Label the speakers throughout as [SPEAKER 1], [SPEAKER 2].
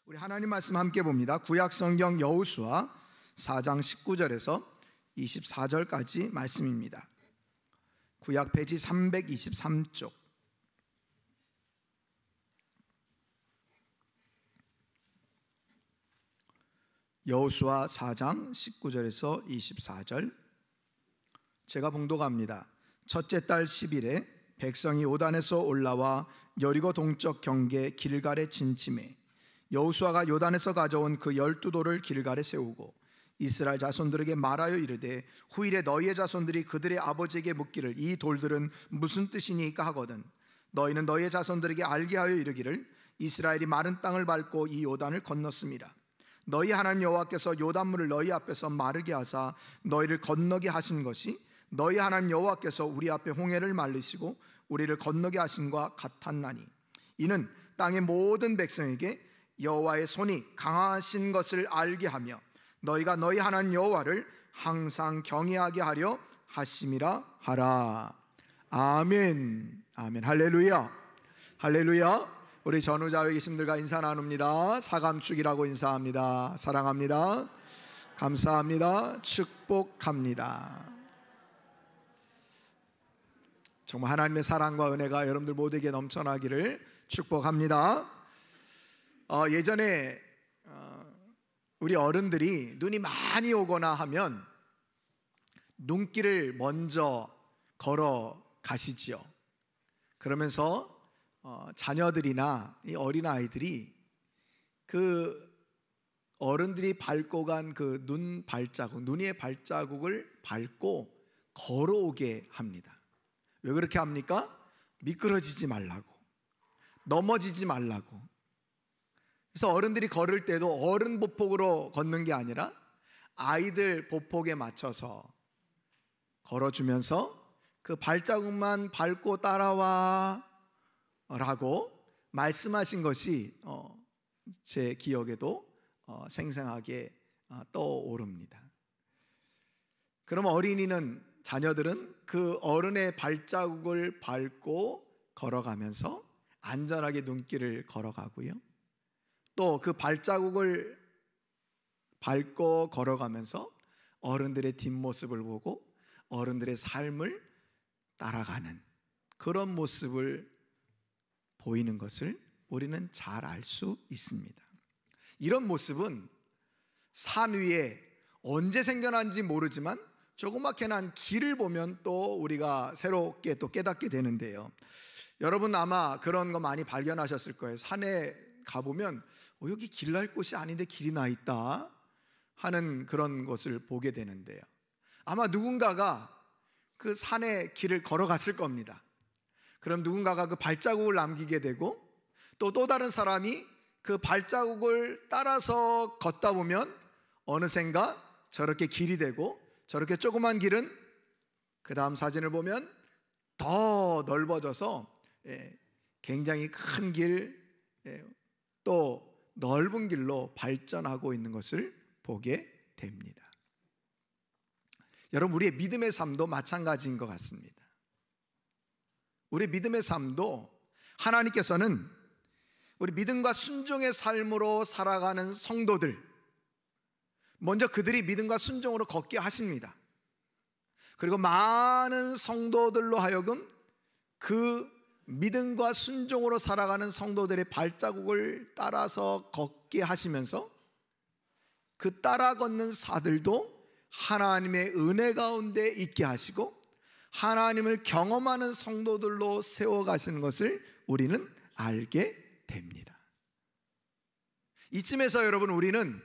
[SPEAKER 1] 우리 하나님 말씀 함께 봅니다. 구약 성경 여호수아 4장 19절에서 24절까지 말씀입니다. 구약 페이지 323쪽. 여호수아 4장 19절에서 24절. 제가 봉독합니다. 첫째 달 10일에 백성이 요단에서 올라와 여리고 동쪽 경계 길갈에 진침해 여호수아가 요단에서 가져온 그 12돌을 길갈에 세우고 이스라엘 자손들에게 말하여 이르되 후일에 너희의 자손들이 그들의 아버지에게 묻기를 이 돌들은 무슨 뜻이니까 하거든 너희는 너희의 자손들에게 알게 하여 이르기를 이스라엘이 마른 땅을 밟고 이 요단을 건넜습니다. 너희 하나님 여호와께서 요단물을 너희 앞에서 마르게 하사 너희를 건너게 하신 것이 너희 하나님 여호와께서 우리 앞에 홍해를 말리시고 우리를 건너게 하신과 같았나니 이는 땅의 모든 백성에게 여호와의 손이 강하신 것을 알게 하며 너희가 너희 하나님 여호와를 항상 경외하게 하려 하심이라 하라. 아멘. 아멘. 할렐루야. 할렐루야. 우리 전우자회 계신들과 인사 나눕니다. 사감축이라고 인사합니다. 사랑합니다. 감사합니다. 축복합니다. 정말 하나님의 사랑과 은혜가 여러분들 모두에게 넘쳐나기를 축복합니다. 예전에 우리 어른들이 눈이 많이 오거나 하면 눈길을 먼저 걸어 가시지요. 그러면서 자녀들이나 이 어린아이들이 그 어른들이 밟고 간 그 눈 발자국, 눈 위의 발자국을 밟고 걸어오게 합니다. 왜 그렇게 합니까? 미끄러지지 말라고, 넘어지지 말라고. 그래서 어른들이 걸을 때도 어른 보폭으로 걷는 게 아니라 아이들 보폭에 맞춰서 걸어주면서 그 발자국만 밟고 따라와 라고 말씀하신 것이 제 기억에도 생생하게 떠오릅니다. 그럼 어린이는, 자녀들은 그 어른의 발자국을 밟고 걸어가면서 안전하게 눈길을 걸어가고요, 또 그 발자국을 밟고 걸어가면서 어른들의 뒷모습을 보고 어른들의 삶을 따라가는 그런 모습을 보이는 것을 우리는 잘 알 수 있습니다. 이런 모습은 산 위에 언제 생겨난지 모르지만 조그맣게 난 길을 보면 또 우리가 새롭게 또 깨닫게 되는데요. 여러분 아마 그런 거 많이 발견하셨을 거예요. 산에 가보면 여기 길 날 곳이 아닌데 길이 나 있다 하는 그런 것을 보게 되는데요. 아마 누군가가 그 산의 길을 걸어갔을 겁니다. 그럼 누군가가 그 발자국을 남기게 되고 또 다른 사람이 그 발자국을 따라서 걷다 보면 어느샌가 저렇게 길이 되고, 저렇게 조그만 길은 그 다음 사진을 보면 더 넓어져서 굉장히 큰 길, 또 넓은 길로 발전하고 있는 것을 보게 됩니다. 여러분, 우리의 믿음의 삶도 마찬가지인 것 같습니다. 우리 믿음의 삶도 하나님께서는 우리 믿음과 순종의 삶으로 살아가는 성도들, 먼저 그들이 믿음과 순종으로 걷게 하십니다. 그리고 많은 성도들로 하여금 그 믿음과 순종으로 살아가는 성도들의 발자국을 따라서 걷게 하시면서 그 따라 걷는 사들도 하나님의 은혜 가운데 있게 하시고 하나님을 경험하는 성도들로 세워가시는 것을 우리는 알게 됩니다. 이쯤에서 여러분, 우리는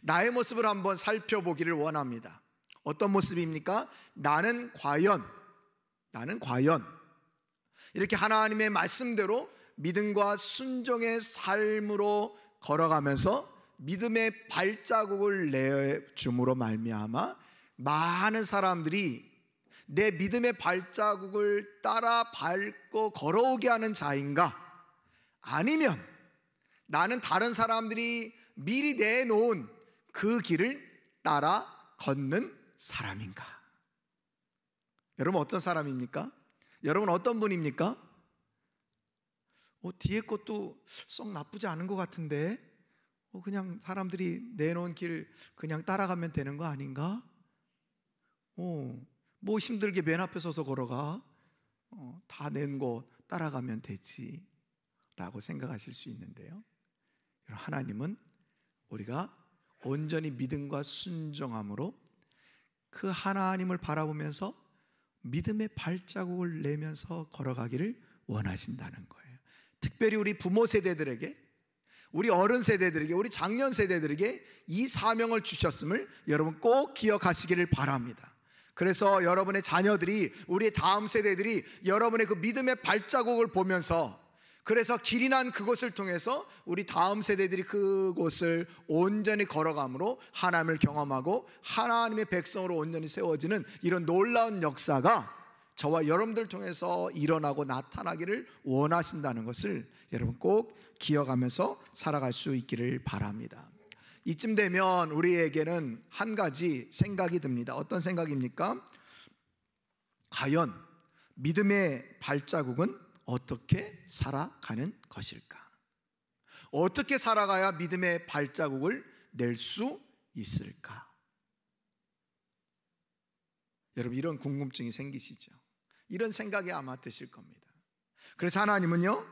[SPEAKER 1] 나의 모습을 한번 살펴보기를 원합니다. 어떤 모습입니까? 나는 과연 이렇게 하나님의 말씀대로 믿음과 순종의 삶으로 걸어가면서 믿음의 발자국을 내줌으로 말미암아 많은 사람들이 내 믿음의 발자국을 따라 밟고 걸어오게 하는 자인가? 아니면 나는 다른 사람들이 미리 내놓은 그 길을 따라 걷는 사람인가? 여러분 어떤 사람입니까? 여러분 어떤 분입니까? 뒤에 것도 썩 나쁘지 않은 것 같은데 그냥 사람들이 내놓은 길 그냥 따라가면 되는 거 아닌가? 뭐 힘들게 맨 앞에 서서 걸어가? 다 낸 거 따라가면 되지 라고 생각하실 수 있는데요, 하나님은 우리가 온전히 믿음과 순종함으로 그 하나님을 바라보면서 믿음의 발자국을 내면서 걸어가기를 원하신다는 거예요. 특별히 우리 부모 세대들에게, 우리 어른 세대들에게, 우리 장년 세대들에게 이 사명을 주셨음을 여러분 꼭 기억하시기를 바랍니다. 그래서 여러분의 자녀들이, 우리의 다음 세대들이 여러분의 그 믿음의 발자국을 보면서, 그래서 길이 난 그곳을 통해서 우리 다음 세대들이 그곳을 온전히 걸어감으로 하나님을 경험하고 하나님의 백성으로 온전히 세워지는 이런 놀라운 역사가 저와 여러분들 통해서 일어나고 나타나기를 원하신다는 것을 여러분 꼭 기억하면서 살아갈 수 있기를 바랍니다. 이쯤 되면 우리에게는 한 가지 생각이 듭니다. 어떤 생각입니까? 과연 믿음의 발자국은 어떻게 살아가는 것일까? 어떻게 살아가야 믿음의 발자국을 낼 수 있을까? 여러분, 이런 궁금증이 생기시죠? 이런 생각이 아마 드실 겁니다. 그래서 하나님은요,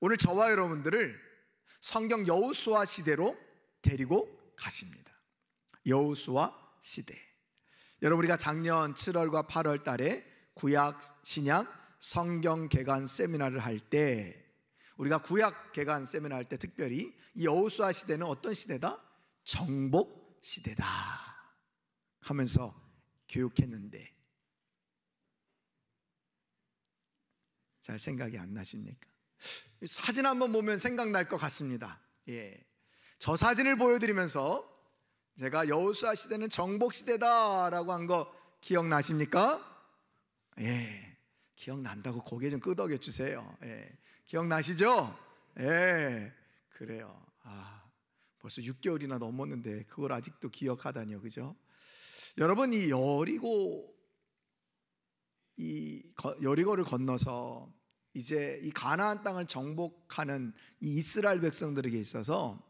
[SPEAKER 1] 오늘 저와 여러분들을 성경 여호수아 시대로 데리고 가십니다. 여호수아 시대. 여러분, 우리가 작년 7월과 8월 달에 구약 신약 성경 개관 세미나를 할 때, 우리가 구약 개관 세미나 할 때 특별히 이 여호수아 시대는 어떤 시대다? 정복 시대다 하면서 교육했는데, 잘 생각이 안 나십니까? 사진 한번 보면 생각날 것 같습니다. 저 사진을 보여드리면서 제가 여호수아 시대는 정복 시대다라고 한 거 기억나십니까? 기억난다고 고개 좀 끄덕여 주세요. 기억나시죠? 그래요. 벌써 6개월이나 넘었는데 그걸 아직도 기억하다니요, 그죠? 여러분, 이 여리고를 건너서 이제 이 가나안 땅을 정복하는 이 이스라엘 백성들에게 있어서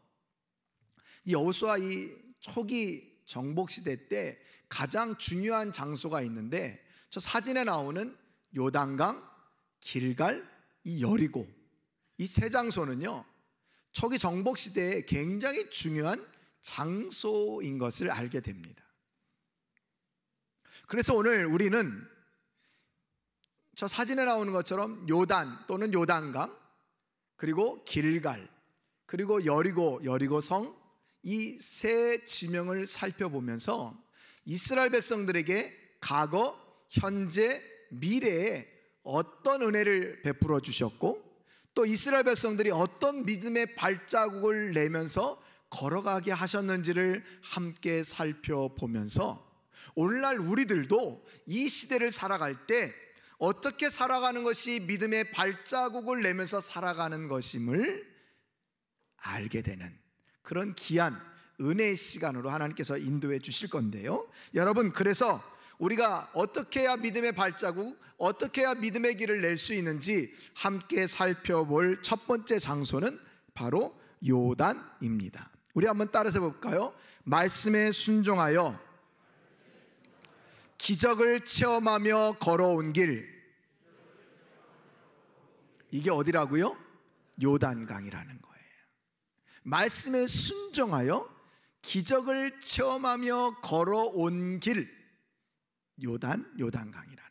[SPEAKER 1] 이 여호수아 이 초기 정복 시대 때 가장 중요한 장소가 있는데, 저 사진에 나오는 요단강, 길갈, 이 여리고, 이 세 장소는요 초기 정복 시대에 굉장히 중요한 장소인 것을 알게 됩니다. 그래서 오늘 우리는 저 사진에 나오는 것처럼 요단 또는 요단강, 그리고 길갈, 그리고 여리고성, 이 세 지명을 살펴보면서 이스라엘 백성들에게 과거, 현재, 미래에 어떤 은혜를 베풀어 주셨고, 또 이스라엘 백성들이 어떤 믿음의 발자국을 내면서 걸어가게 하셨는지를 함께 살펴보면서 오늘날 우리들도 이 시대를 살아갈 때 어떻게 살아가는 것이 믿음의 발자국을 내면서 살아가는 것임을 알게 되는 그런 귀한 은혜의 시간으로 하나님께서 인도해 주실 건데요, 여러분, 그래서 우리가 어떻게 해야 믿음의 발자국, 어떻게 해야 믿음의 길을 낼 수 있는지 함께 살펴볼 첫 번째 장소는 바로 요단입니다. 우리 한번 따라서 볼까요? 말씀에 순종하여 기적을 체험하며 걸어온 길, 이게 어디라고요? 요단강이라는 거예요. 말씀에 순종하여 기적을 체험하며 걸어온 길, 요단강이라는 거예요.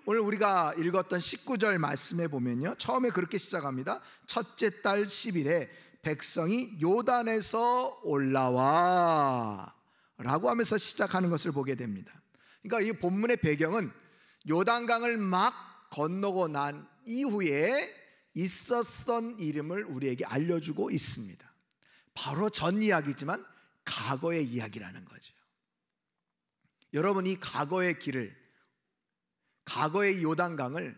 [SPEAKER 1] 오늘 우리가 읽었던 19절 말씀에 보면요, 처음에 그렇게 시작합니다. 첫째 달 10일에 백성이 요단에서 올라와 라고 하면서 시작하는 것을 보게 됩니다. 그러니까 이 본문의 배경은 요단강을 막 건너고 난 이후에 있었던 이름을 우리에게 알려주고 있습니다. 바로 전 이야기지만 과거의 이야기라는 거죠. 여러분, 이 과거의 길을, 과거의 요단강을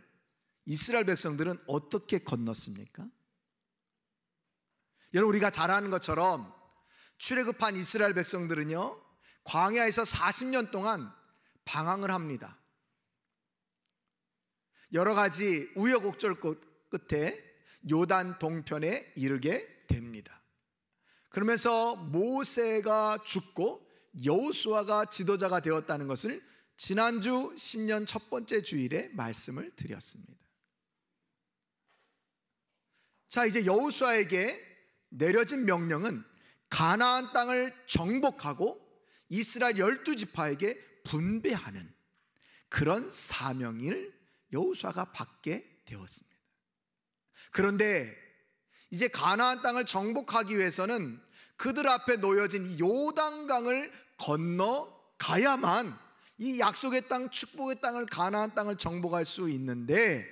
[SPEAKER 1] 이스라엘 백성들은 어떻게 건넜습니까? 여러분, 우리가 잘 아는 것처럼 출애굽한 이스라엘 백성들은요 광야에서 40년 동안 방황을 합니다. 여러 가지 우여곡절 끝에 요단 동편에 이르게 됩니다. 그러면서 모세가 죽고 여호수아가 지도자가 되었다는 것을 지난주 신년 첫 번째 주일에 말씀을 드렸습니다. 자, 이제 여호수아에게 내려진 명령은 가나안 땅을 정복하고 이스라엘 12지파에게 분배하는 그런 사명을 여호수아가 받게 되었습니다. 그런데 이제 가나안 땅을 정복하기 위해서는 그들 앞에 놓여진 이 요단강을 건너가야만 이 약속의 땅, 축복의 땅을, 가나안 땅을 정복할 수 있는데,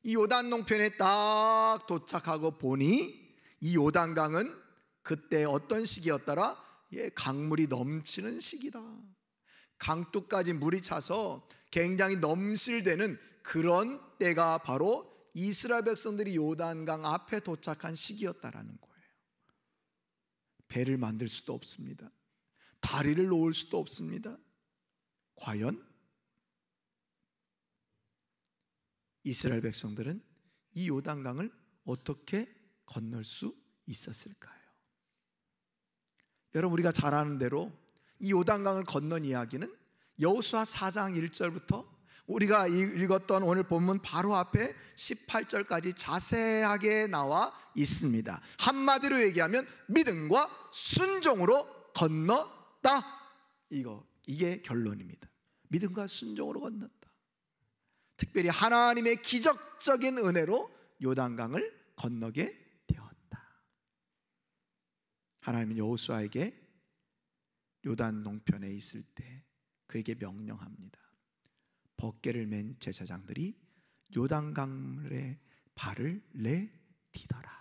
[SPEAKER 1] 이 요단 동편에 딱 도착하고 보니 이 요단강은 그때 어떤 시기였더라? 강물이 넘치는 시기다. 강둑까지 물이 차서 굉장히 넘실대는 그런 때가 바로 이스라엘 백성들이 요단강 앞에 도착한 시기였다라는 거예요. 배를 만들 수도 없습니다. 다리를 놓을 수도 없습니다. 과연 이스라엘 백성들은 이 요단강을 어떻게 건널 수 있었을까요? 여러분, 우리가 잘 아는 대로 이 요단강을 건넌 이야기는 여호수아 4장 1절부터 우리가 읽었던 오늘 본문 바로 앞에 18절까지 자세하게 나와 있습니다. 한마디로 얘기하면 믿음과 순종으로 건넜다. 이게 결론입니다. 믿음과 순종으로 건넜다. 특별히 하나님의 기적적인 은혜로 요단강을 건너게 되었다. 하나님은 여호수아에게 요단 동편에 있을 때 그에게 명령합니다. 벗개를 맨 제사장들이 요단강물에 발을 내디뎌라.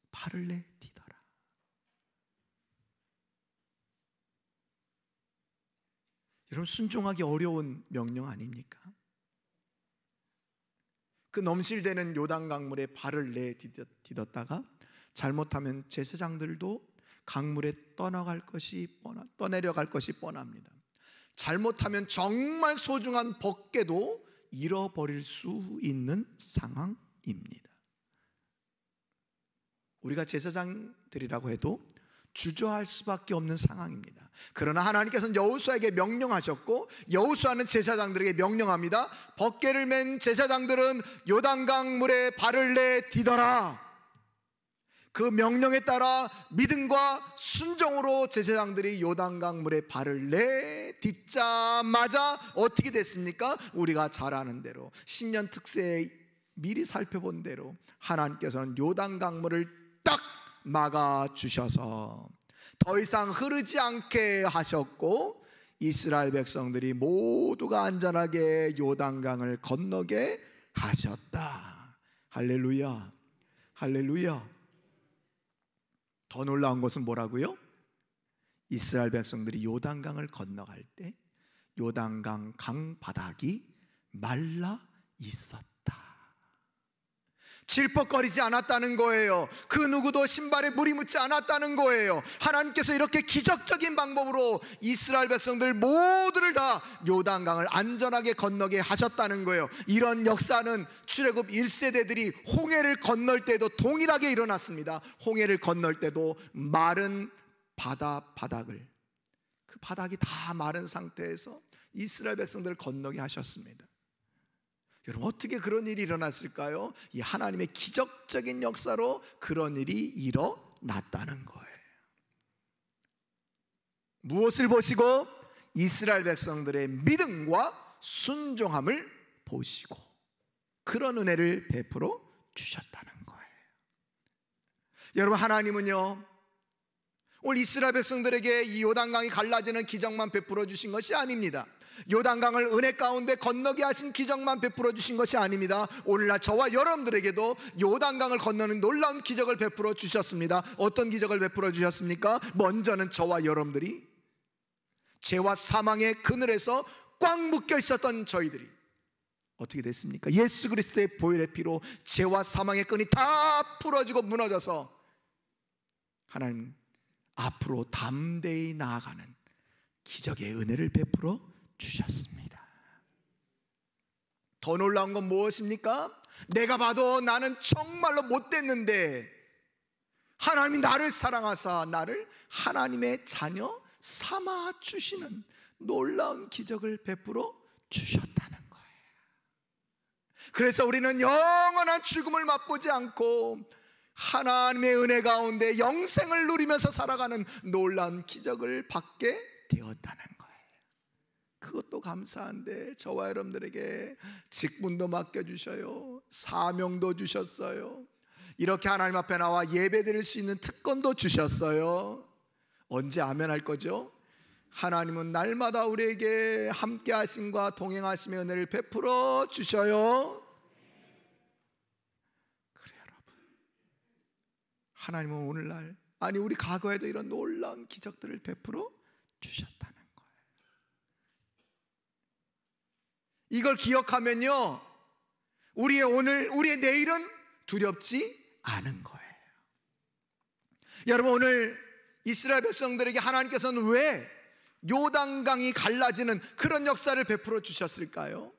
[SPEAKER 1] 발을 내디뎌라. 여러분, 순종하기 어려운 명령 아닙니까? 그 넘실대는 요단강물에 발을 내디뎠다가 잘못하면 제사장들도 강물에 떠내려갈 것이 뻔합니다. 잘못하면 정말 소중한 벗개도 잃어버릴 수 있는 상황입니다. 우리가 제사장들이라고 해도 주저할 수밖에 없는 상황입니다. 그러나 하나님께서는 여호수아에게 명령하셨고 여호수아는 제사장들에게 명령합니다. 벗개를 맨 제사장들은 요단강 물에 발을 내디뎌라. 그 명령에 따라 믿음과 순종으로 제사장들이 요단강 물에 발을 내딛자마자 어떻게 됐습니까? 우리가 잘 아는 대로 신년 특세에 미리 살펴본 대로 하나님께서는 요단강 물을 딱 막아주셔서 더 이상 흐르지 않게 하셨고 이스라엘 백성들이 모두가 안전하게 요단강을 건너게 하셨다. 할렐루야, 할렐루야. 더 놀라운 것은 뭐라고요? 이스라엘 백성들이 요단강을 건너갈 때 요단강 강바닥이 말라 있었다. 질퍽거리지 않았다는 거예요. 그 누구도 신발에 물이 묻지 않았다는 거예요. 하나님께서 이렇게 기적적인 방법으로 이스라엘 백성들 모두를 다 요단강을 안전하게 건너게 하셨다는 거예요. 이런 역사는 출애굽 1세대들이 홍해를 건널 때도 동일하게 일어났습니다. 홍해를 건널 때도 마른 바닥을, 그 바닥이 다 마른 상태에서 이스라엘 백성들을 건너게 하셨습니다. 여러분, 어떻게 그런 일이 일어났을까요? 이 하나님의 기적적인 역사로 그런 일이 일어났다는 거예요. 무엇을 보시고? 이스라엘 백성들의 믿음과 순종함을 보시고 그런 은혜를 베풀어 주셨다는 거예요. 여러분, 하나님은요 오늘 이스라엘 백성들에게 이 요단강이 갈라지는 기적만 베풀어 주신 것이 아닙니다. 요단강을 은혜 가운데 건너게 하신 기적만 베풀어 주신 것이 아닙니다. 오늘날 저와 여러분들에게도 요단강을 건너는 놀라운 기적을 베풀어 주셨습니다. 어떤 기적을 베풀어 주셨습니까? 먼저는 저와 여러분들이 죄와 사망의 그늘에서 꽉 묶여 있었던 저희들이 어떻게 됐습니까? 예수 그리스도의 보혈의 피로 죄와 사망의 끈이 다 풀어지고 무너져서 하나님 앞으로 담대히 나아가는 기적의 은혜를 베풀어 주셨습니다. 더 놀라운 건 무엇입니까? 내가 봐도 나는 정말로 못됐는데 하나님이 나를 사랑하사 나를 하나님의 자녀 삼아 주시는 놀라운 기적을 베풀어 주셨다는 거예요. 그래서 우리는 영원한 죽음을 맛보지 않고 하나님의 은혜 가운데 영생을 누리면서 살아가는 놀라운 기적을 받게 되었다는 거예요. 그것도 감사한데 저와 여러분들에게 직분도 맡겨주셔요, 사명도 주셨어요, 이렇게 하나님 앞에 나와 예배 드릴 수 있는 특권도 주셨어요. 언제 아멘 할 거죠? 하나님은 날마다 우리에게 함께 하심과 동행하심의 은혜를 베풀어 주셔요. 그래 여러분, 하나님은 오늘날, 아니 우리 과거에도 이런 놀라운 기적들을 베풀어 주셨다는 거예요. 이걸 기억하면요, 우리의 오늘, 우리의 내일은 두렵지 않은 거예요. 여러분, 오늘 이스라엘 백성들에게 하나님께서는 왜 요단강이 갈라지는 그런 역사를 베풀어 주셨을까요?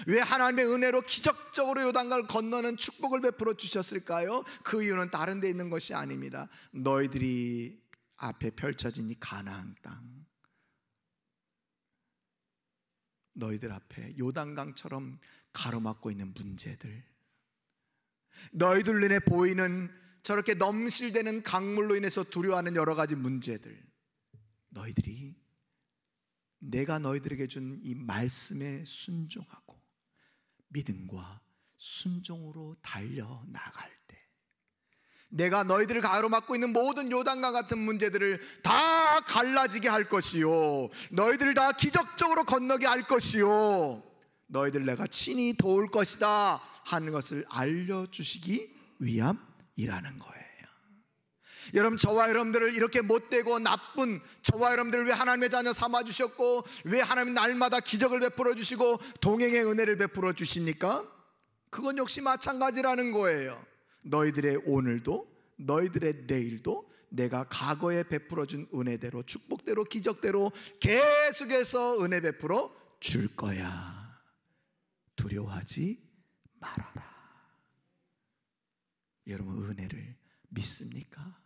[SPEAKER 1] 왜 하나님의 은혜로 기적적으로 요단강을 건너는 축복을 베풀어 주셨을까요? 그 이유는 다른 데 있는 것이 아닙니다. 너희들이 앞에 펼쳐진 이 가나안 땅, 너희들 앞에 요단강처럼 가로막고 있는 문제들, 너희들 눈에 보이는 저렇게 넘실대는 강물로 인해서 두려워하는 여러 가지 문제들, 너희들이 내가 너희들에게 준 이 말씀에 순종하고 믿음과 순종으로 달려나갈 때, 내가 너희들을 가로막고 있는 모든 요단강 같은 문제들을 다 갈라지게 할 것이요, 너희들을 다 기적적으로 건너게 할 것이요, 너희들 내가 친히 도울 것이다 하는 것을 알려주시기 위함이라는 거예요. 여러분, 저와 여러분들을 이렇게 못되고 나쁜 저와 여러분들을 왜 하나님의 자녀 삼아주셨고, 왜 하나님 날마다 기적을 베풀어 주시고 동행의 은혜를 베풀어 주십니까? 그건 역시 마찬가지라는 거예요. 너희들의 오늘도 너희들의 내일도 내가 과거에 베풀어 준 은혜대로, 축복대로, 기적대로 계속해서 은혜 베풀어 줄 거야. 두려워하지 말아라. 여러분, 은혜를 믿습니까?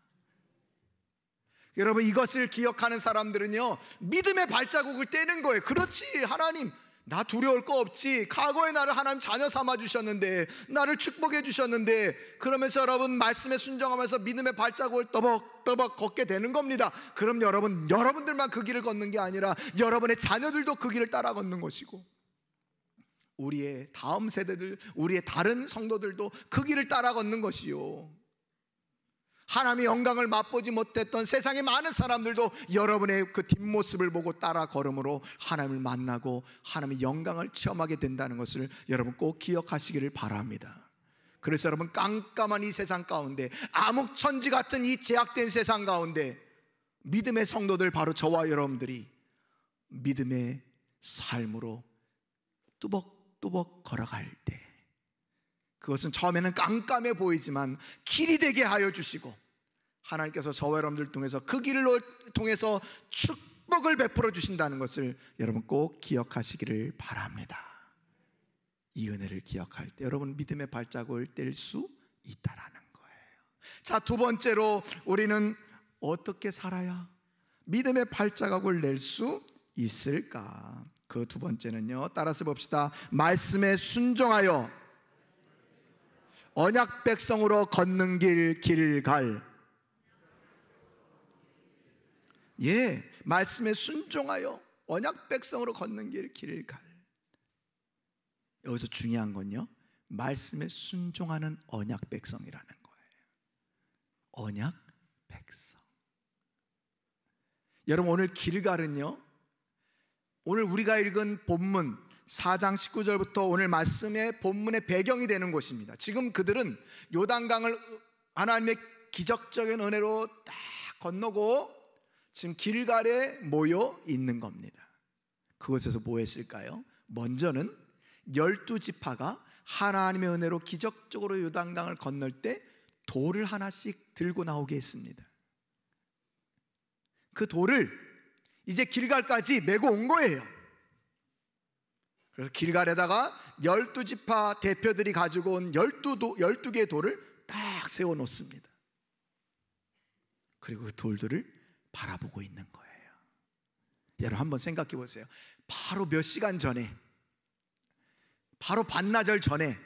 [SPEAKER 1] 여러분, 이것을 기억하는 사람들은요, 믿음의 발자국을 떼는 거예요. 그렇지, 하나님 나 두려울 거 없지, 과거에 나를 하나님 자녀 삼아 주셨는데, 나를 축복해 주셨는데, 그러면서 여러분 말씀에 순종하면서 믿음의 발자국을 떠벅떠벅 걷게 되는 겁니다. 그럼 여러분들만 그 길을 걷는 게 아니라 여러분의 자녀들도 그 길을 따라 걷는 것이고, 우리의 다음 세대들, 우리의 다른 성도들도 그 길을 따라 걷는 것이요, 하나님의 영광을 맛보지 못했던 세상의 많은 사람들도 여러분의 그 뒷모습을 보고 따라 걸음으로 하나님을 만나고 하나님의 영광을 체험하게 된다는 것을 여러분 꼭 기억하시기를 바랍니다. 그래서 여러분, 깜깜한 이 세상 가운데, 암흑천지 같은 이 제약된 세상 가운데 믿음의 성도들, 바로 저와 여러분들이 믿음의 삶으로 뚜벅뚜벅 걸어갈 때, 그것은 처음에는 깜깜해 보이지만 길이 되게 하여 주시고, 하나님께서 저와 여러분들 통해서 그 길을 통해서 축복을 베풀어 주신다는 것을 여러분 꼭 기억하시기를 바랍니다. 이 은혜를 기억할 때 여러분 믿음의 발자국을 뗄 수 있다라는 거예요. 자, 두 번째로 우리는 어떻게 살아야 믿음의 발자국을 낼 수 있을까? 그 두 번째는요, 따라서 봅시다. 말씀에 순종하여 언약 백성으로 걷는 길을 갈. 예, 말씀에 순종하여 언약 백성으로 걷는 길을 갈. 여기서 중요한 건요, 말씀에 순종하는 언약 백성이라는 거예요. 언약 백성. 여러분, 오늘 길갈은요, 오늘 우리가 읽은 본문 4장 19절부터 오늘 말씀의 본문의 배경이 되는 곳입니다. 지금 그들은 요단강을 하나님의 기적적인 은혜로 딱 건너고 지금 길갈에 모여 있는 겁니다. 그곳에서 뭐 했을까요? 먼저는 12지파가 하나님의 은혜로 기적적으로 요단강을 건널 때 돌을 하나씩 들고 나오게 했습니다. 그 돌을 이제 길갈까지 메고 온 거예요. 그래서 길갈에다가 12지파 대표들이 가지고 온 12개의 돌을 딱 세워놓습니다. 그리고 그 돌들을 바라보고 있는 거예요. 여러분 한번 생각해 보세요. 바로 몇 시간 전에, 바로 반나절 전에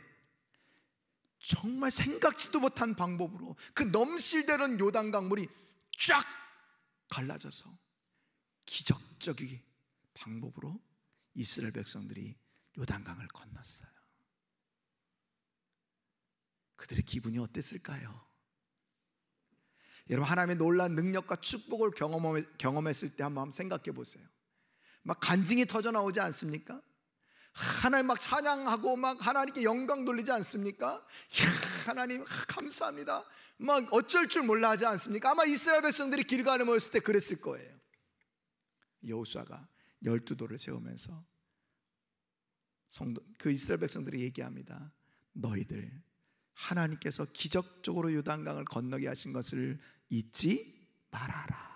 [SPEAKER 1] 정말 생각지도 못한 방법으로 그 넘실대는 요단 강물이 쫙 갈라져서 기적적인 방법으로 이스라엘 백성들이 요단강을 건넜어요. 그들의 기분이 어땠을까요? 여러분, 하나님의 놀라운 능력과 축복을 경험했을 때 한번 생각해 보세요. 막 간증이 터져 나오지 않습니까? 하나님 막 찬양하고 막 하나님께 영광 돌리지 않습니까? 하나님 감사합니다 막 어쩔 줄 몰라 하지 않습니까? 아마 이스라엘 백성들이 길가에 모였을 때 그랬을 거예요. 여호수아가 12돌을 세우면서 그 이스라엘 백성들이 얘기합니다. 너희들 하나님께서 기적적으로 요단강을 건너게 하신 것을 잊지 말아라.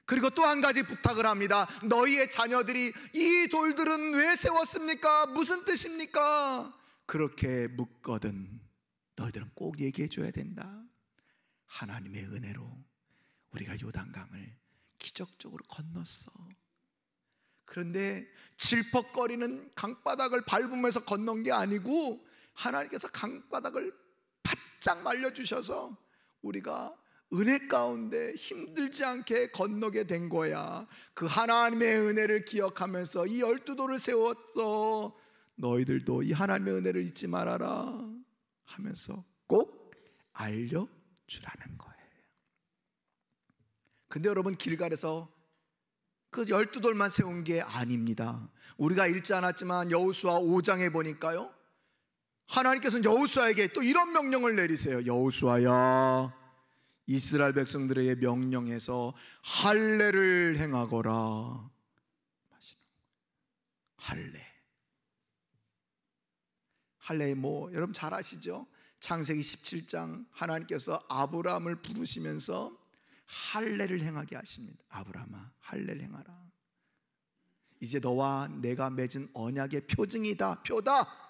[SPEAKER 1] 그리고 또 한 가지 부탁을 합니다. 너희의 자녀들이 이 돌들은 왜 세웠습니까? 무슨 뜻입니까? 그렇게 묻거든 너희들은 꼭 얘기해 줘야 된다. 하나님의 은혜로 우리가 요단강을 기적적으로 건넜어. 그런데 질퍽거리는 강바닥을 밟으면서 건넌 게 아니고 하나님께서 강바닥을 바짝 말려주셔서 우리가 은혜 가운데 힘들지 않게 건너게 된 거야. 그 하나님의 은혜를 기억하면서 이 12돌을 세웠어. 너희들도 이 하나님의 은혜를 잊지 말아라 하면서 꼭 알려주라는 거예요. 근데 여러분, 길갈에서 그 12돌만 세운 게 아닙니다. 우리가 읽지 않았지만 여호수아 5장에 보니까요, 하나님께서는 여호수아에게 또 이런 명령을 내리세요. 여호수아야, 이스라엘 백성들에게 명령해서 할례를 행하거라. 할례 뭐 여러분 잘 아시죠? 창세기 17장 하나님께서 아브라함을 부르시면서 할례를 행하게 하십니다. 아브라함아, 할례를 행하라. 이제 너와 내가 맺은 언약의 표징이다, 표다.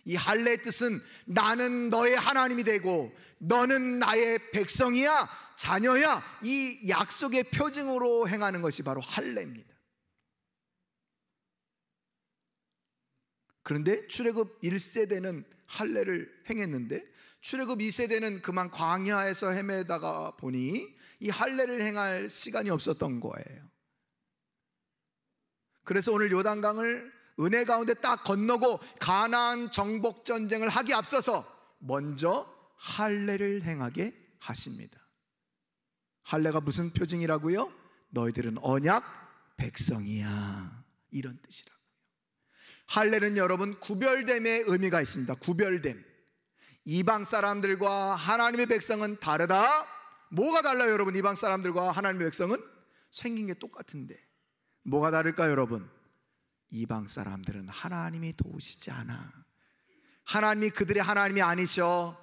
[SPEAKER 1] 이 할례의 뜻은 나는 너의 하나님이 되고 너는 나의 백성이야, 자녀야. 이 약속의 표징으로 행하는 것이 바로 할례입니다. 그런데 출애굽 1세대는 할례를 행했는데 출애굽 2세대는 그만 광야에서 헤매다가 보니 이 할례를 행할 시간이 없었던 거예요. 그래서 오늘 요단강을 은혜 가운데 딱 건너고 가나안 정복 전쟁을 하기 앞서서 먼저 할례를 행하게 하십니다. 할례가 무슨 표징이라고요? 너희들은 언약 백성이야, 이런 뜻이라고요. 할례는 여러분 구별됨의 의미가 있습니다. 구별됨. 이방 사람들과 하나님의 백성은 다르다. 뭐가 달라요 여러분? 이방 사람들과 하나님의 백성은 생긴 게 똑같은데 뭐가 다를까요 여러분? 이방 사람들은 하나님이 도우시지 않아. 하나님이 그들의 하나님이 아니셔.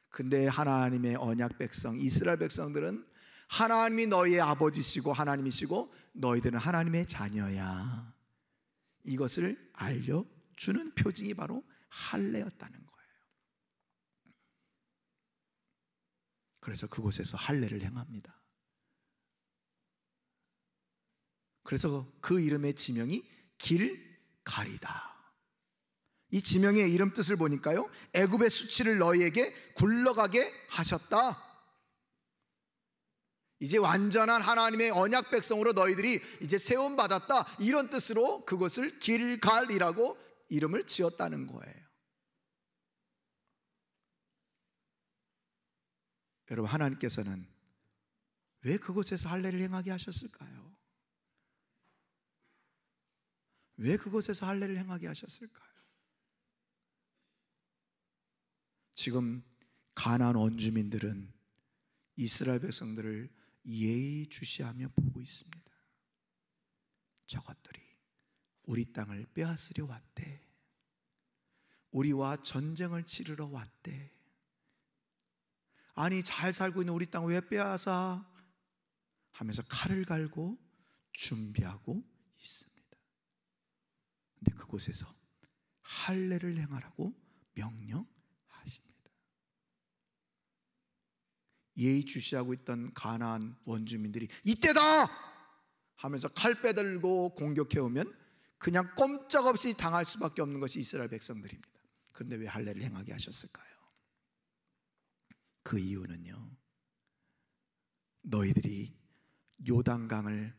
[SPEAKER 1] 근데 하나님의 언약 백성 이스라엘 백성들은 하나님이 너희의 아버지시고 하나님이시고 너희들은 하나님의 자녀야. 이것을 알려주는 표징이 바로 할례였다는 거예요. 그래서 그곳에서 할례를 행합니다. 그래서 그 이름의 지명이 길갈이다. 이 지명의 이름 뜻을 보니까요, 애굽의 수치를 너희에게 굴러가게 하셨다. 이제 완전한 하나님의 언약 백성으로 너희들이 이제 세움 받았다, 이런 뜻으로 그것을 길갈이라고 이름을 지었다는 거예요. 여러분, 하나님께서는 왜 그곳에서 할례를 행하게 하셨을까요? 왜 그곳에서 할례를 행하게 하셨을까요? 지금 가나안 원주민들은 이스라엘 백성들을 예의주시하며 보고 있습니다. 저것들이 우리 땅을 빼앗으려 왔대. 우리와 전쟁을 치르러 왔대. 아니, 잘 살고 있는 우리 땅을 왜 빼앗아? 하면서 칼을 갈고 준비하고 있습니다. 근데 그곳에서 할례를 행하라고 명령하십니다. 예의주시하고 있던 가나안 원주민들이 이때다 하면서 칼 빼들고 공격해오면 그냥 꼼짝없이 당할 수밖에 없는 것이 이스라엘 백성들입니다. 그런데 왜 할례를 행하게 하셨을까요? 그 이유는요, 너희들이 요단강을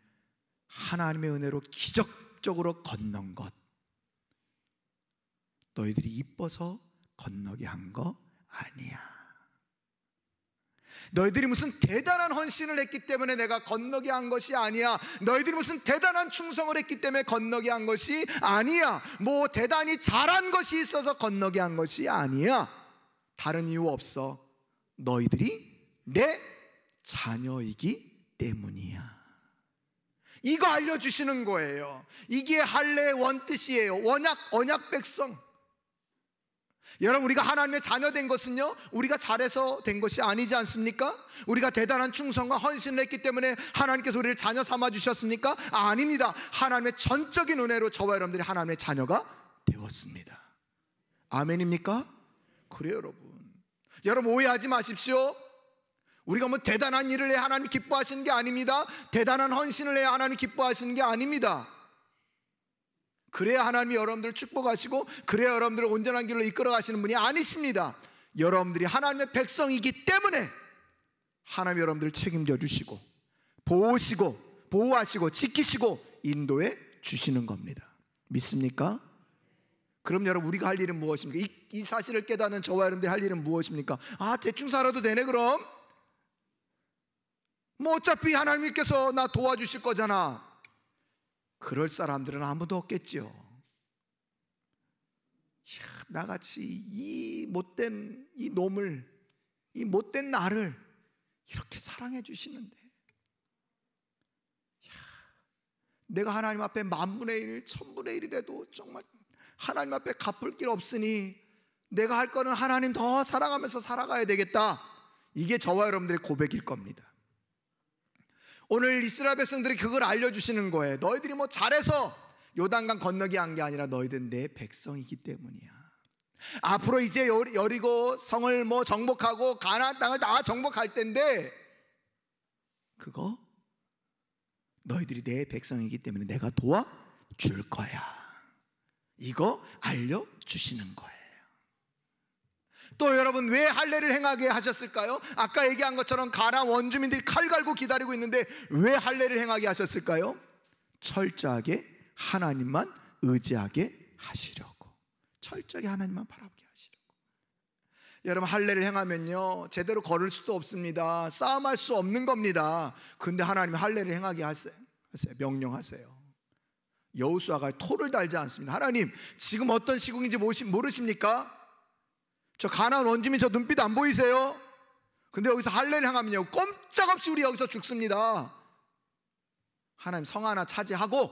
[SPEAKER 1] 하나님의 은혜로 기적적으로 건넌 것, 너희들이 이뻐서 건너게 한 거 아니야. 너희들이 무슨 대단한 헌신을 했기 때문에 내가 건너게 한 것이 아니야. 너희들이 무슨 대단한 충성을 했기 때문에 건너게 한 것이 아니야. 뭐 대단히 잘한 것이 있어서 건너게 한 것이 아니야. 다른 이유 없어. 너희들이 내 자녀이기 때문이야. 이거 알려주시는 거예요. 이게 할례의 원뜻이에요. 언약 백성. 여러분, 우리가 하나님의 자녀 된 것은요, 우리가 잘해서 된 것이 아니지 않습니까? 우리가 대단한 충성과 헌신을 했기 때문에 하나님께서 우리를 자녀 삼아 주셨습니까? 아닙니다. 하나님의 전적인 은혜로 저와 여러분들이 하나님의 자녀가 되었습니다. 아멘입니까? 그래요, 여러분. 여러분, 오해하지 마십시오. 우리가 뭐 대단한 일을 해야 하나님 기뻐하시는 게 아닙니다. 대단한 헌신을 해야 하나님 기뻐하시는 게 아닙니다. 그래야 하나님이 여러분들을 축복하시고 그래야 여러분들을 온전한 길로 이끌어 가시는 분이 아니십니다. 여러분들이 하나님의 백성이기 때문에 하나님이 여러분들을 책임져 주시고 보호하시고 지키시고 인도해 주시는 겁니다. 믿습니까? 그럼 여러분, 우리가 할 일은 무엇입니까? 이 사실을 깨닫는 저와 여러분들이 할 일은 무엇입니까? 대충 살아도 되네. 그럼 뭐 어차피 하나님께서 나 도와주실 거잖아. 그럴 사람들은 아무도 없겠죠. 나같이 이 못된 이 놈을, 이 못된 나를 이렇게 사랑해 주시는데, 내가 하나님 앞에 10,000분의 1, 1000분의 1이라도 정말 하나님 앞에 갚을 길 없으니 내가 할 거는 하나님 더 사랑하면서 살아가야 되겠다. 이게 저와 여러분들의 고백일 겁니다. 오늘 이스라엘 백성들이 그걸 알려주시는 거예요. 너희들이 뭐 잘해서 요단강 건너게 한 게 아니라 너희들은 내 백성이기 때문이야. 앞으로 이제 여리고 성을 뭐 정복하고 가나안 땅을 다 정복할 텐데, 그거 너희들이 내 백성이기 때문에 내가 도와줄 거야. 이거 알려주시는 거예요. 또 여러분, 왜 할례를 행하게 하셨을까요? 아까 얘기한 것처럼 가나안 원주민들이 칼 갈고 기다리고 있는데 왜 할례를 행하게 하셨을까요? 철저하게 하나님만 의지하게 하시려고. 철저하게 하나님만 바라보게 하시려고. 여러분, 할례를 행하면요, 제대로 걸을 수도 없습니다. 싸움할 수 없는 겁니다. 근데 하나님이 할례를 행하게 하세요. 명령하세요. 여호수아가 토를 달지 않습니다. 하나님, 지금 어떤 시국인지 모르십니까? 저 가나안 원주민 저 눈빛 안 보이세요? 근데 여기서 할례를 행하면요, 꼼짝없이 우리 여기서 죽습니다. 하나님, 성 하나 차지하고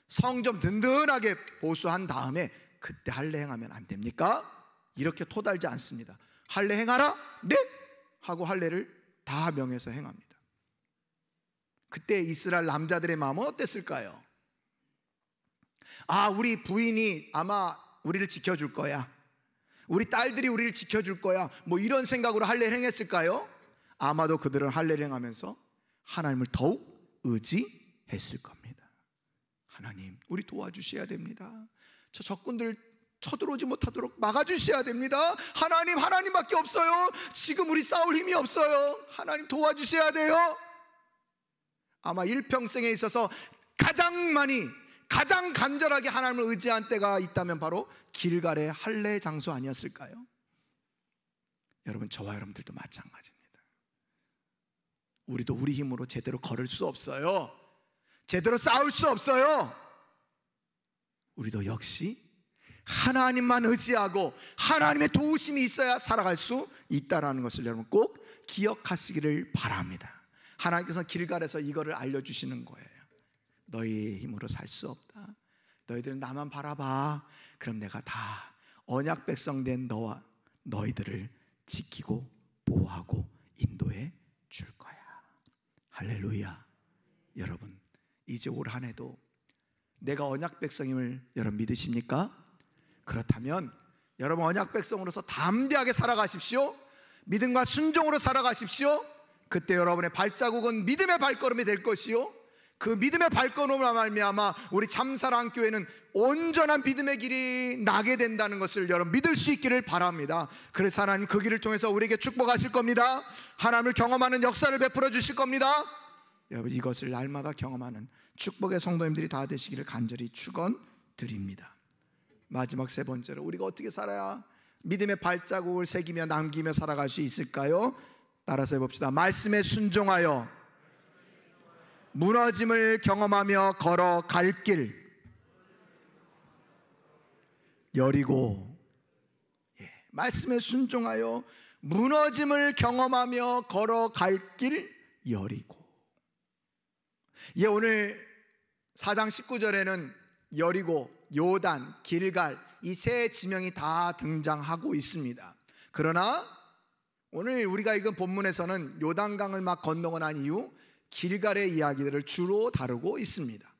[SPEAKER 1] 성 좀 든든하게 보수한 다음에 그때 할례 행하면 안 됩니까? 이렇게 토달지 않습니다. 할례 행하라? 네? 하고 할례를 다 명해서 행합니다. 그때 이스라엘 남자들의 마음은 어땠을까요? 우리 부인이 아마 우리를 지켜줄 거야, 우리 딸들이 우리를 지켜줄 거야, 뭐 이런 생각으로 할례를 행했을까요? 아마도 그들은 할례를 행하면서 하나님을 더욱 의지했을 겁니다. 하나님, 우리 도와주셔야 됩니다. 저 적군들 쳐들어오지 못하도록 막아주셔야 됩니다. 하나님밖에 없어요. 지금 우리 싸울 힘이 없어요. 하나님 도와주셔야 돼요. 아마 일평생에 있어서 가장 간절하게 하나님을 의지한 때가 있다면 바로 길갈의 할례 장소 아니었을까요? 여러분, 저와 여러분들도 마찬가지입니다. 우리도 우리 힘으로 제대로 걸을 수 없어요. 제대로 싸울 수 없어요. 우리도 역시 하나님만 의지하고 하나님의 도우심이 있어야 살아갈 수 있다는 것을 여러분 꼭 기억하시기를 바랍니다. 하나님께서 길갈에서 이거를 알려주시는 거예요. 너희의 힘으로 살 수 없다. 너희들은 나만 바라봐. 그럼 내가 다 언약 백성 된 너와 너희들을 지키고 보호하고 인도해 줄 거야. 할렐루야. 여러분, 이제 올 한 해도 내가 언약 백성임을 여러분 믿으십니까? 그렇다면 여러분, 언약 백성으로서 담대하게 살아가십시오. 믿음과 순종으로 살아가십시오. 그때 여러분의 발자국은 믿음의 발걸음이 될 것이요, 그 믿음의 발걸음으로 말미암아 우리 참사랑교회는 온전한 믿음의 길이 나게 된다는 것을 여러분 믿을 수 있기를 바랍니다. 그래서 하나님 그 길을 통해서 우리에게 축복하실 겁니다. 하나님을 경험하는 역사를 베풀어 주실 겁니다. 여러분 이것을 날마다 경험하는 축복의 성도님들이 다 되시기를 간절히 축원드립니다. 마지막 세 번째로, 우리가 어떻게 살아야 믿음의 발자국을 새기며 남기며 살아갈 수 있을까요? 따라서 해봅시다. 말씀에 순종하여 무너짐을 경험하며 걸어갈 길. 여리고, 말씀에 순종하여 무너짐을 경험하며 걸어갈 길 여리고. 오늘 4장 19절에는 여리고, 요단, 길갈 이 세 지명이 다 등장하고 있습니다. 그러나 오늘 우리가 읽은 본문에서는 요단강을 막 건너고 난 이후 길갈의 이야기들을 주로 다루고 있습니다.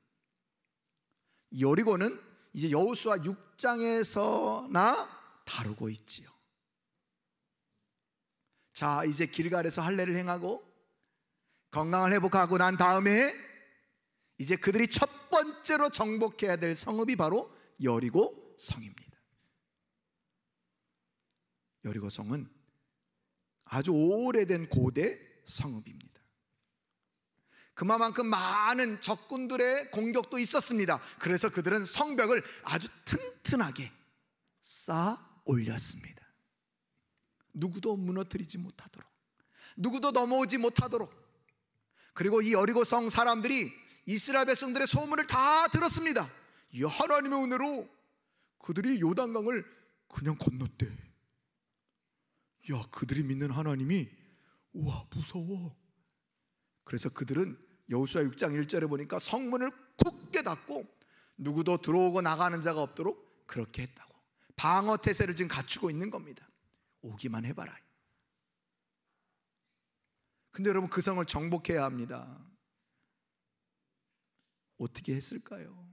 [SPEAKER 1] 여리고는 이제 여호수아 6장에서나 다루고 있지요. 자, 이제 길갈에서 할례를 행하고 건강을 회복하고 난 다음에 이제 그들이 첫 번째로 정복해야 될 성읍이 바로 여리고 성입니다. 여리고 성은 아주 오래된 고대 성읍입니다. 그만큼 많은 적군들의 공격도 있었습니다. 그래서 그들은 성벽을 아주 튼튼하게 쌓아 올렸습니다. 누구도 무너뜨리지 못하도록, 누구도 넘어오지 못하도록. 그리고 이 여리고 성 사람들이 이스라엘 백성들의 소문을 다 들었습니다. 이 하나님의 은혜로 그들이 요단강을 그냥 건넜대. 야, 그들이 믿는 하나님이, 우와, 무서워. 그래서 그들은 여호수아 6장 1절에 보니까 성문을 굳게 닫고 누구도 들어오고 나가는 자가 없도록 그렇게 했다고. 방어 태세를 지금 갖추고 있는 겁니다. 오기만 해봐라. 근데 여러분, 그 성을 정복해야 합니다. 어떻게 했을까요?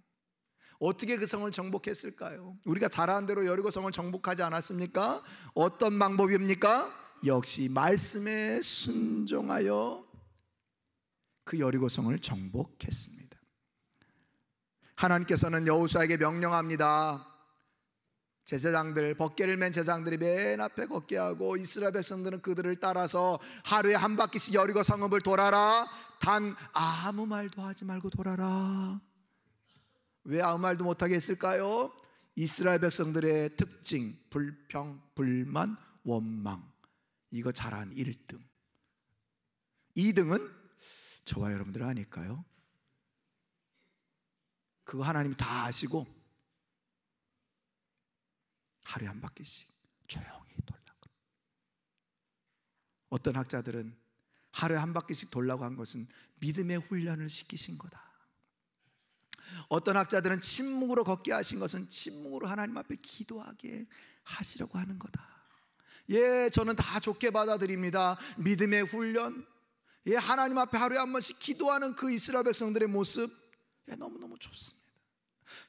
[SPEAKER 1] 어떻게 그 성을 정복했을까요? 우리가 잘 아는 대로 여리고 성을 정복하지 않았습니까? 어떤 방법입니까? 역시 말씀에 순종하여 그 여리고 성을 정복했습니다. 하나님께서는 여호수아에게 명령합니다. 제사장들, 벗개를 맨 제사장들이 맨 앞에 걷게 하고 이스라엘 백성들은 그들을 따라서 하루에 한 바퀴씩 여리고 성읍을 돌아라. 단 아무 말도 하지 말고 돌아라. 왜 아무 말도 못하게 했을까요? 이스라엘 백성들의 특징, 불평, 불만, 원망, 이거 잘한 1등. 2등은 저와 여러분들 아닐까요? 그거 하나님이 다 아시고 하루에 한 바퀴씩 조용히 돌라고. 어떤 학자들은 하루에 한 바퀴씩 돌라고 한 것은 믿음의 훈련을 시키신 거다. 어떤 학자들은 침묵으로 걷게 하신 것은 침묵으로 하나님 앞에 기도하게 하시려고 하는 거다. 저는 다 좋게 받아들입니다. 믿음의 훈련, 하나님 앞에 하루에 한 번씩 기도하는 그 이스라엘 백성들의 모습, 너무너무 좋습니다.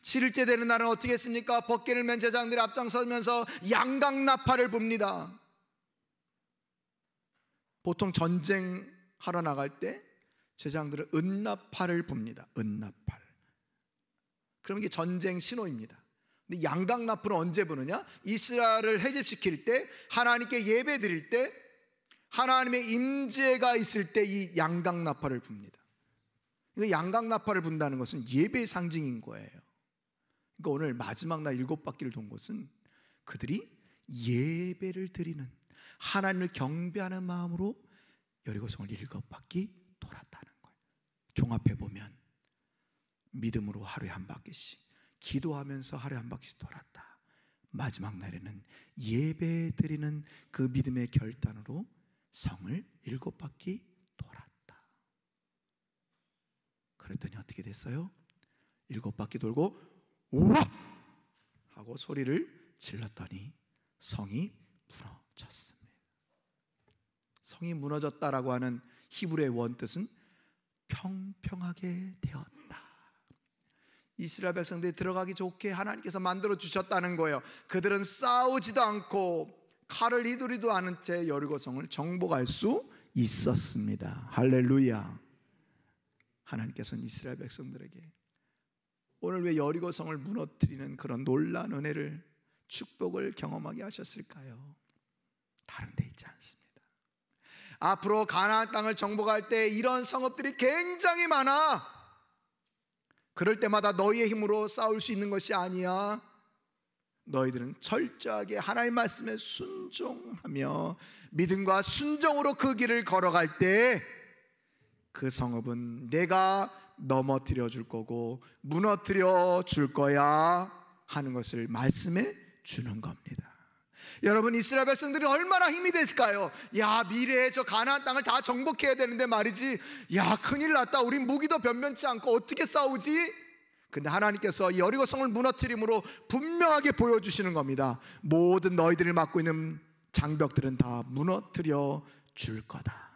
[SPEAKER 1] 7일째 되는 날은 어떻게 했습니까? 벗개를 맨 제사장들이 앞장서면서 양강나팔을 붑니다. 보통 전쟁하러 나갈 때 제사장들은 은나팔을 붑니다. 은나팔. 그럼 이게 전쟁 신호입니다. 근데 양강나팔은 언제 부느냐? 이스라엘을 해집시킬 때, 하나님께 예배 드릴 때, 하나님의 임재가 있을 때 이 양강나팔을 붑니다. 이거 양강나팔을 분다는 것은 예배의 상징인 거예요. 그러니까 오늘 마지막 날 7바퀴를 돈 것은 그들이 예배를 드리는, 하나님을 경배하는 마음으로 여리고성을 7바퀴 돌았다는 거예요. 종합해 보면 믿음으로 하루에 한 바퀴씩, 기도하면서 하루에 한 바퀴씩 돌았다. 마지막 날에는 예배 드리는 그 믿음의 결단으로 성을 7바퀴 돌았다. 그랬더니 어떻게 됐어요? 7바퀴 돌고 우와! 하고 소리를 질렀더니 성이 무너졌습니다. 성이 무너졌다라고 하는 히브리의 원뜻은 평평하게 되었다. 이스라엘 백성들이 들어가기 좋게 하나님께서 만들어 주셨다는 거예요. 그들은 싸우지도 않고 칼을 휘두르지도 않은 채 여리고성을 정복할 수 있었습니다. 할렐루야. 하나님께서는 이스라엘 백성들에게 오늘 왜 여리고 성을 무너뜨리는 그런 놀라운 은혜를, 축복을 경험하게 하셨을까요? 다른 데 있지 않습니다. 앞으로 가나안 땅을 정복할 때 이런 성읍들이 굉장히 많아. 그럴 때마다 너희의 힘으로 싸울 수 있는 것이 아니야. 너희들은 철저하게 하나님의 말씀에 순종하며 믿음과 순종으로 그 길을 걸어갈 때 그 성읍은 내가 넘어뜨려 줄 거고 무너뜨려 줄 거야 하는 것을 말씀해 주는 겁니다. 여러분, 이스라엘 백성들이 얼마나 힘이 됐을까요? 야, 미래에 저 가나안 땅을 다 정복해야 되는데 말이지, 야, 큰일 났다. 우린 무기도 변변치 않고 어떻게 싸우지? 근데 하나님께서 여리고 성을 무너뜨림으로 분명하게 보여주시는 겁니다. 모든 너희들을 맡고 있는 장벽들은 다 무너뜨려 줄 거다.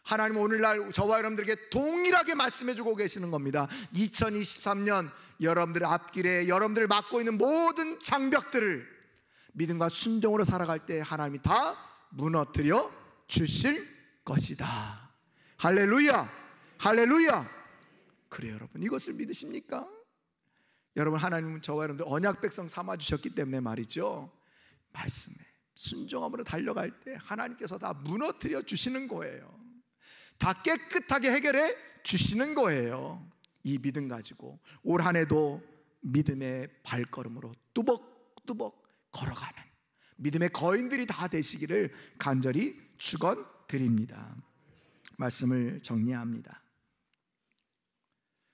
[SPEAKER 1] 하나님은 오늘날 저와 여러분들에게 동일하게 말씀해주고 계시는 겁니다. 2023년 여러분들의 앞길에 여러분들을 맡고 있는 모든 장벽들을 믿음과 순종으로 살아갈 때 하나님이 다 무너뜨려 주실 것이다. 할렐루야, 할렐루야. 그래요, 여러분, 이것을 믿으십니까? 여러분, 하나님은 저와 여러분들 언약 백성 삼아주셨기 때문에 말이죠, 말씀에 순종함으로 달려갈 때 하나님께서 다 무너뜨려 주시는 거예요. 다 깨끗하게 해결해 주시는 거예요. 이 믿음 가지고 올 한 해도 믿음의 발걸음으로 뚜벅뚜벅 걸어가는 믿음의 거인들이 다 되시기를 간절히 축원드립니다. 말씀을 정리합니다.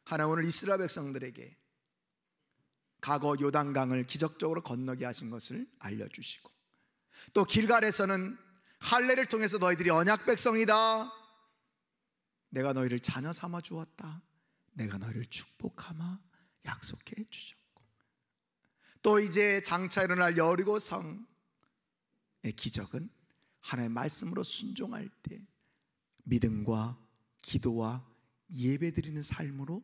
[SPEAKER 1] 하나님 오늘 이스라엘 백성들에게 과거 요단강을 기적적으로 건너게 하신 것을 알려주시고, 또 길갈에서는 할례를 통해서 너희들이 언약 백성이다, 내가 너희를 자녀 삼아 주었다, 내가 너희를 축복하마 약속해 주셨고, 또 이제 장차 일어날 여리고 성의 기적은 하나님의 말씀으로 순종할 때 믿음과 기도와 예배드리는 삶으로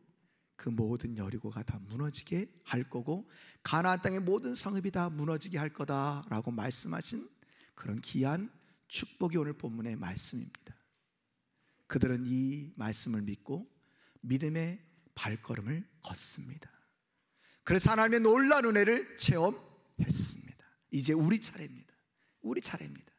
[SPEAKER 1] 그 모든 여리고가 다 무너지게 할 거고 가나안 땅의 모든 성읍이 다 무너지게 할 거다라고 말씀하신 그런 귀한 축복이 오늘 본문의 말씀입니다. 그들은 이 말씀을 믿고 믿음의 발걸음을 걷습니다. 그래서 하나님의 놀라운 은혜를 체험했습니다. 이제 우리 차례입니다. 우리 차례입니다.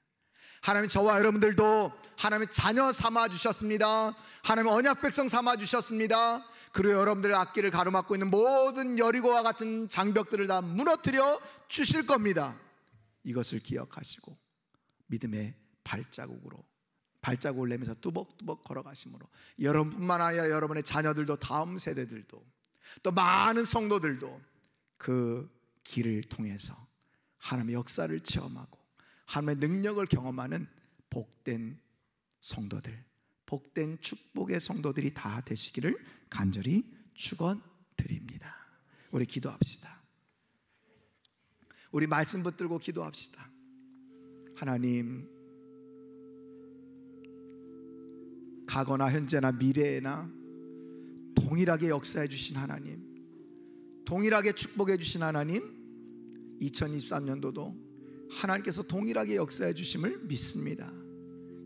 [SPEAKER 1] 하나님 저와 여러분들도 하나님의 자녀 삼아 주셨습니다. 하나님의 언약 백성 삼아 주셨습니다. 그리고 여러분들의 앞길을 가로막고 있는 모든 여리고와 같은 장벽들을 다 무너뜨려 주실 겁니다. 이것을 기억하시고 믿음의 발자국을 내면서 뚜벅뚜벅 걸어가심으로 여러분뿐만 아니라 여러분의 자녀들도, 다음 세대들도, 또 많은 성도들도 그 길을 통해서 하나님의 역사를 체험하고 하나님의 능력을 경험하는 복된 성도들, 복된 축복의 성도들이 다 되시기를 간절히 축원드립니다. 우리 기도합시다. 우리 말씀 붙들고 기도합시다. 하나님, 과거나 현재나 미래에나 동일하게 역사해 주신 하나님, 동일하게 축복해 주신 하나님, 2023년도도 하나님께서 동일하게 역사해 주심을 믿습니다.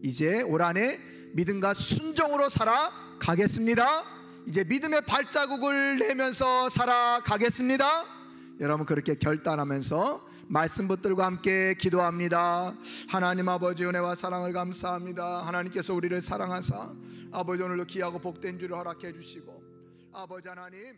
[SPEAKER 1] 이제 올 한 해 믿음과 순종으로 살아가겠습니다. 이제 믿음의 발자국을 내면서 살아가겠습니다. 여러분 그렇게 결단하면서 말씀 붙들과 함께 기도합니다. 하나님 아버지, 은혜와 사랑을 감사합니다. 하나님께서 우리를 사랑하사 아버지 오늘도 귀하고 복된 주를 허락해 주시고, 아버지 하나님